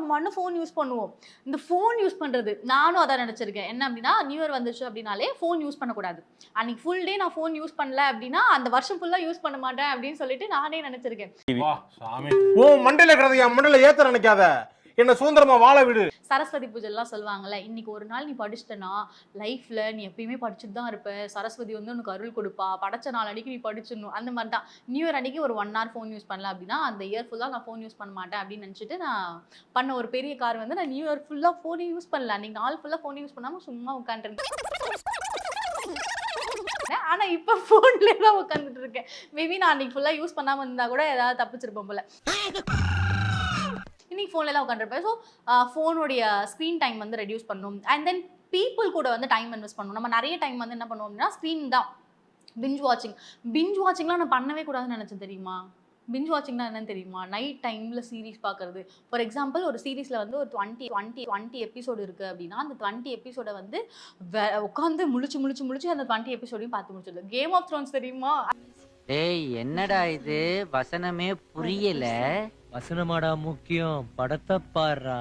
அம்மான்னு phone use பண்ணுவோம். இந்த ஃபோன் யூஸ் பண்றது நானும் அதான் நினைச்சிருக்கேன். என்ன அப்படின்னா நியூ இயர் வந்துச்சு அப்படின்னாலே ஃபோன் யூஸ் பண்ணக்கூடாது. அன்னைக்கு ஃபுல் டே நான் ஃபோன் யூஸ் பண்ணல அப்படின்னா அந்த வருஷம் ஃபுல்லா யூஸ் பண்ண மாட்டேன் அப்படின்னு சொல்லிட்டு நானே நினைச்சிருக்கேன். வா சாமி, ஓ மண்டையில இருக்கிறது என் மண்டையில ஏத்த நினைக்காத, என்ன சுதந்திரமா வாழ விடு. சரஸ்வதி பூஜை எல்லாம் சொல்லுவாங்கல்ல, இன்னைக்கு ஒரு நாள் நீ படிச்சிட்டனா லைஃப்ல நீ எப்பயுமே படிச்சுட்டு தான் இருப்ப, சரஸ்வதி வந்து உனக்கு அருள் கொடுப்பா, படைச்ச நாள் அன்னைக்கு நீ படிச்சிடணும். அந்த மாதிரி தான் நியூ இயர் அன்னைக்கு ஒரு 1 hour ஃபோன் யூஸ் பண்ணல அப்படின்னா அந்த இயர் ஃபுல்லா நான் ஃபோன் யூஸ் பண்ண மாட்டேன் அப்படின்னு நினைச்சிட்டு நான் பண்ண ஒரு பெரிய கார் வந்து நான் நியூ இயர் ஃபுல்லா ஃபோனே யூஸ் பண்ணல. அன்னைக்கு நாள் ஃபுல்லா ஃபோன் யூஸ் பண்ணாம சும்மா உட்காந்துருந்தேன். ஆனா இப்ப போன்ல தான் உட்கார்ந்துட்டு இருக்கேன். மேபி நான் அன்னைக்கு ஃபுல்லா யூஸ் பண்ணாம இருந்தா கூட ஏதாவது தப்பிச்சிருப்பேன் போல. இன்னைக்கு ஃபோன்ல தான் உட்காந்துருப்பேன். ஸோ ஃபோனுடைய ஸ்க்ரீன் டைம் வந்து ரெடியூஸ் பண்ணணும். அண்ட் தென் பீப்புள் கூட வந்து டைம் இன்வெஸ்ட் பண்ணணும். நம்ம நிறைய டைம் வந்து என்ன பண்ணுவோம் அப்படின்னா ஸ்க்ரீன் தான். பிஞ்ச் வாட்சிங்லாம் நான் பண்ணவே கூடாதுன்னு நினைச்சேன் தெரியுமா? பிஞ்ச் வாட்சிங்னா என்னன்னு தெரியுமா? நைட் டைம்ல சீரிஸ் பார்க்கறது. ஃபார் எக்ஸாம்பிள் ஒரு சீரிஸ்ல வந்து ஒரு 20 எபிசோடு இருக்கு அப்படின்னா அந்த 20 எபிசோட வந்து உட்காந்து முழிச்சு அந்த 20 எபிசோடையும் பார்த்து முடிச்சிடுது. கேம் ஆஃப் த்ரோன்ஸ் தெரியுமா? ஏய் என்னடா இது வசனமே புரியல. வசனமாடா முக்கியம், படத்தை பாருடா.